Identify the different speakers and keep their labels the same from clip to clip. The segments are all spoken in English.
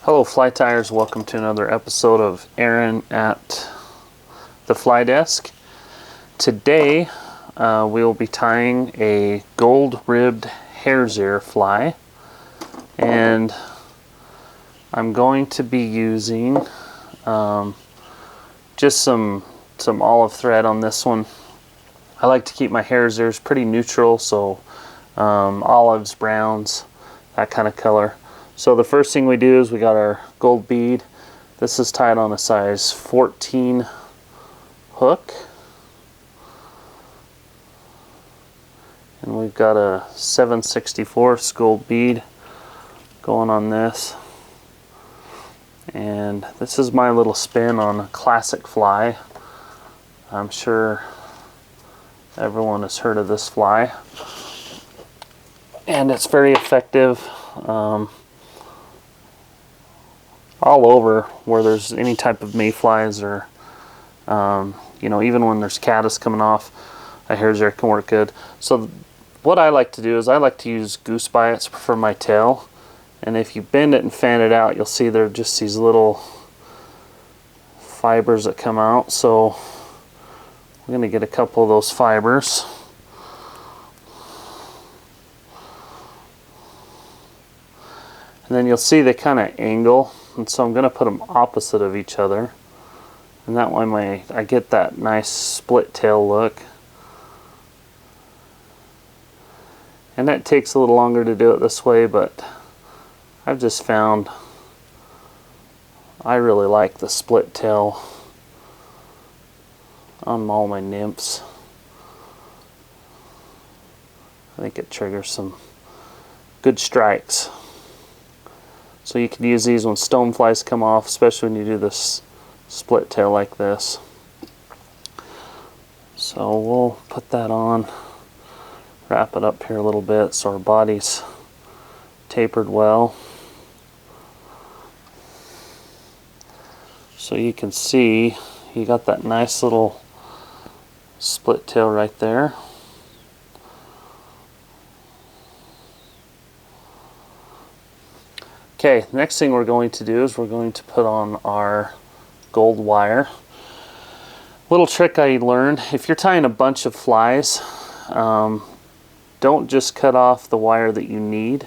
Speaker 1: Hello fly tyers, welcome to another episode of Aaron at the Fly Desk. Today we will be tying a gold-ribbed hare's ear fly, and I'm going to be using just some olive thread on this one. I like to keep my hare's ears pretty neutral, so olives, browns, that kind of color. So the first thing we do is we got our gold bead. This is tied on a size 14 hook. And we've got a 7/64 gold bead going on this. And this is my little spin on a classic fly. I'm sure everyone has heard of this fly. And it's very effective. All over where there's any type of mayflies, or you know, even when there's caddis coming off, a hare's ear can work good. So what I like to do is I like to use goose bites for my tail, and if you bend it and fan it out, you'll see there are just these little fibers that come out. So we're going to get a couple of those fibers. And then you'll see they kind of angle, and so I'm going to put them opposite of each other, and that way I get that nice split tail look. And that takes a little longer to do it this way, but I've just found I really like the split tail on all my nymphs. I think it triggers some good strikes. So you can use these when stoneflies come off, especially when you do this split tail like this. So we'll put that on, wrap it up here a little bit so our body's tapered well. So you can see you got that nice little split tail right there. Okay, next thing we're going to do is we're going to put on our gold wire. Little trick I learned: if you're tying a bunch of flies, don't just cut off the wire that you need.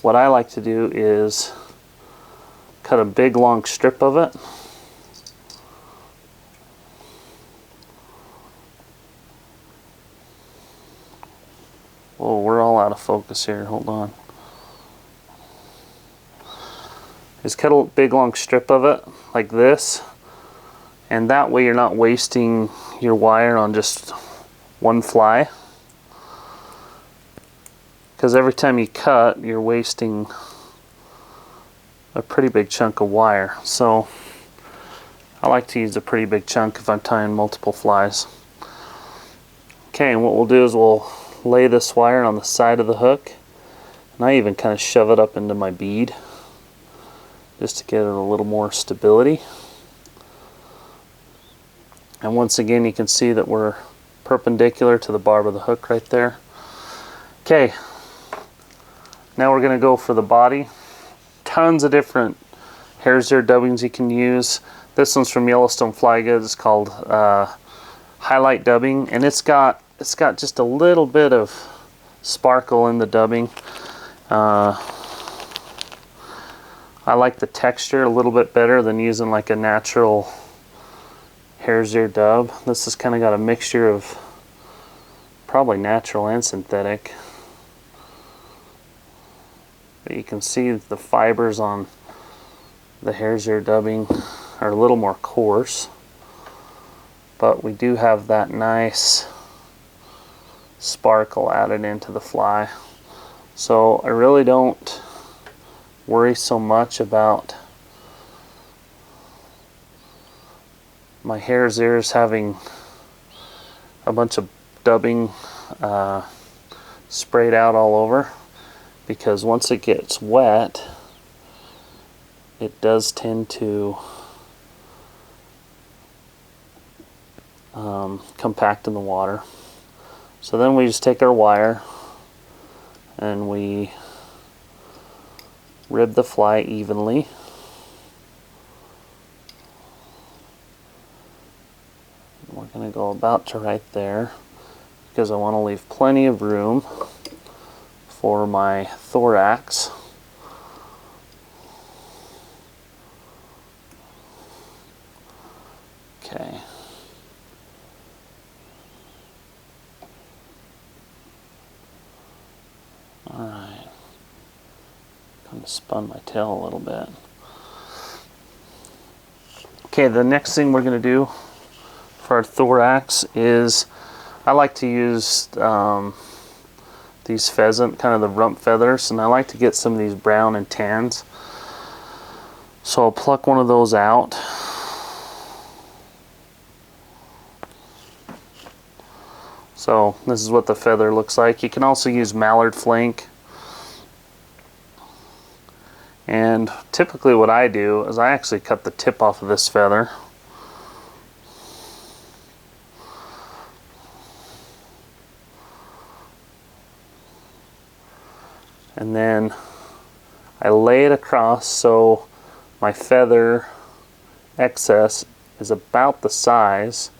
Speaker 1: What I like to do is cut a big long strip of it. Whoa, we're all out of focus here, hold on. Is cut a big long strip of it like this, and that way you're not wasting your wire on just one fly, because every time you cut you're wasting a pretty big chunk of wire. So I like to use a pretty big chunk if I'm tying multiple flies. Okay, and what we'll do is we'll lay this wire on the side of the hook, and I even kind of shove it up into my bead just to get it a little more stability. And once again, you can see that we're perpendicular to the barb of the hook right there. Okay, now we're going to go for the body. Tons of different hare's ear dubbings you can use. This one's from Yellowstone Fly Goods. It's called highlight dubbing, and it's got just a little bit of sparkle in the dubbing. I like the texture a little bit better than using like a natural hare's ear dub. This has kind of got a mixture of probably natural and synthetic. But you can see the fibers on the hare's ear dubbing are a little more coarse, but we do have that nice sparkle added into the fly. So I really don't worry so much about my hare's ears having a bunch of dubbing sprayed out all over, because once it gets wet it does tend to compact in the water. So then we just take our wire and we rib the fly evenly. We're going to go about to right there because I want to leave plenty of room for my thorax. Okay. Alright. Kind of spun my tail a little bit. Okay, the next thing we're going to do for our thorax is I like to use these pheasant, kind of the rump feathers, and I like to get some of these brown and tans. So I'll pluck one of those out. So this is what the feather looks like. You can also use mallard flank. And typically what I do is I actually cut the tip off of this feather. And then I lay it across so my feather excess is about the size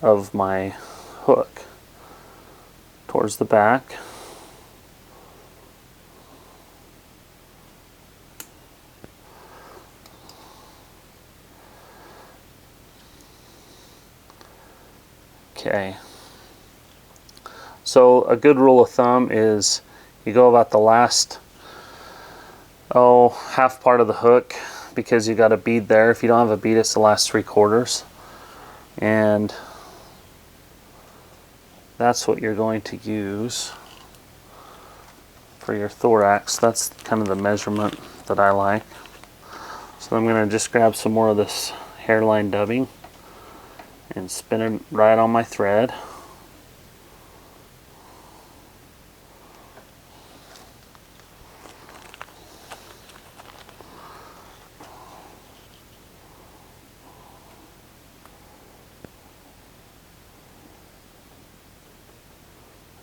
Speaker 1: of my hook towards the back. Okay. So a good rule of thumb is you go about the last half part of the hook, because you got a bead there. If you don't have a bead, it's the last 3/4, and that's what you're going to use for your thorax. That's kind of the measurement that I like. So I'm going to just grab some more of this hairline dubbing and spin it right on my thread.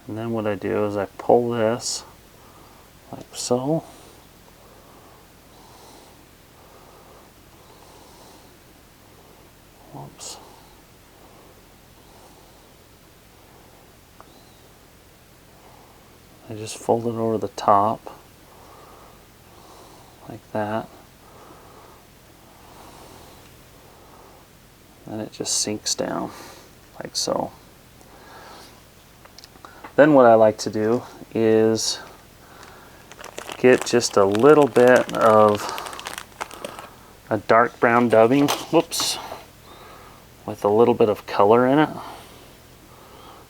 Speaker 1: And then what I do is I pull this like so. Whoops. I just fold it over the top like that. And it just sinks down like so. Then what I like to do is get just a little bit of a dark brown dubbing, whoops, with a little bit of color in it.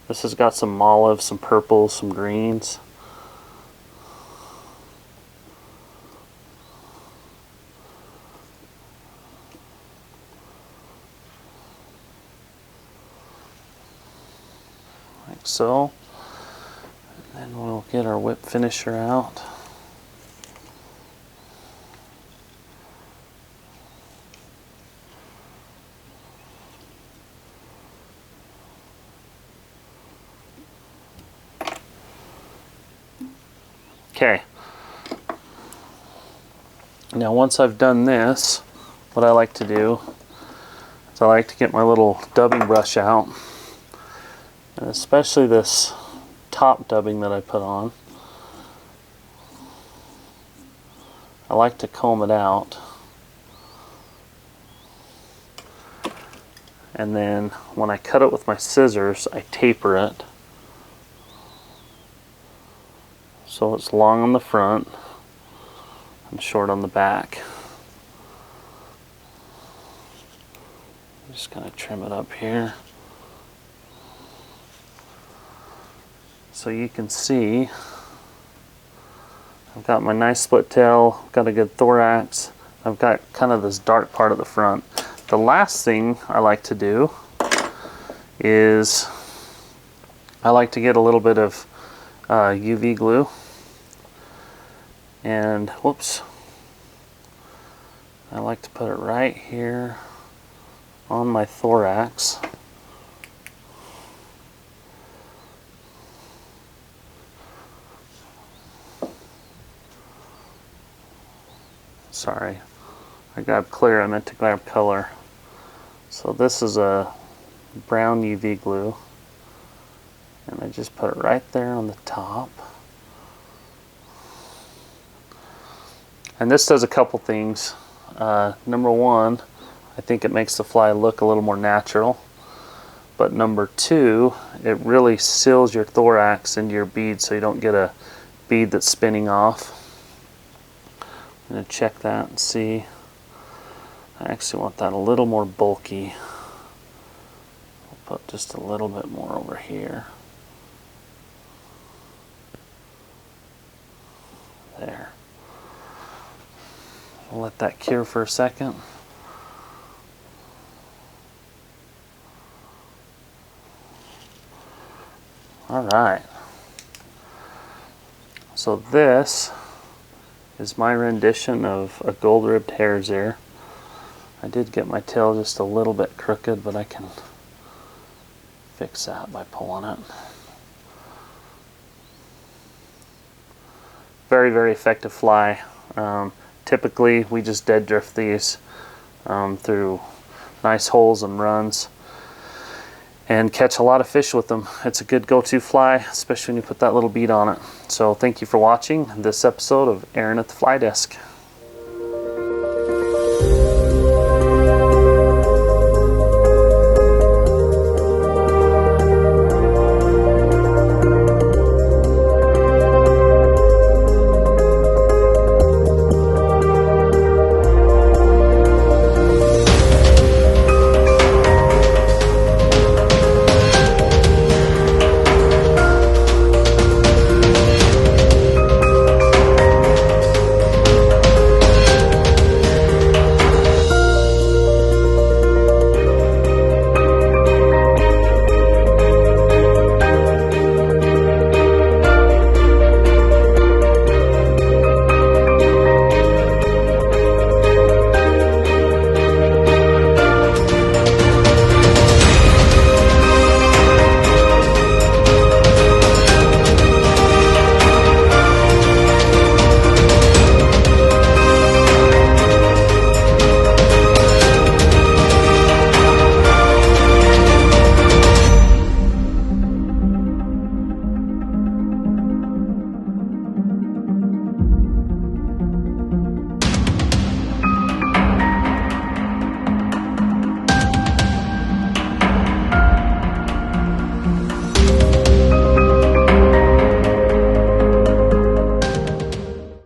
Speaker 1: This has got some olive, some purples, some greens. Like so. And we'll get our whip finisher out. Okay. Now once I've done this, what I like to do is I like to get my little dubbing brush out, and especially this top dubbing that I put on. I like to comb it out, and then when I cut it with my scissors, I taper it so it's long on the front and short on the back. I'm just going to trim it up here so you can see I've got my nice split tail, I've got a good thorax, I've got kind of this dark part at the front. The last thing I like to do is I like to get a little bit of UV glue, and whoops, I like to put it right here on my thorax. Sorry, I grabbed clear, I meant to grab color. So this is a brown UV glue, and I just put it right there on the top. And this does a couple things. Number one, I think it makes the fly look a little more natural. But number two, it really seals your thorax into your bead so you don't get a bead that's spinning off. I'm going to check that and see. I actually want that a little more bulky. I'll put just a little bit more over here. There. I'll let that cure for a second. Alright. So this is my rendition of a gold-ribbed hare's ear. I did get my tail just a little bit crooked, but I can fix that by pulling it. Very, very effective fly. Typically, we just dead drift these through nice holes and runs and catch a lot of fish with them. It's a good go-to fly, especially when you put that little bead on it. So thank you for watching this episode of Aaron at the Fly Desk.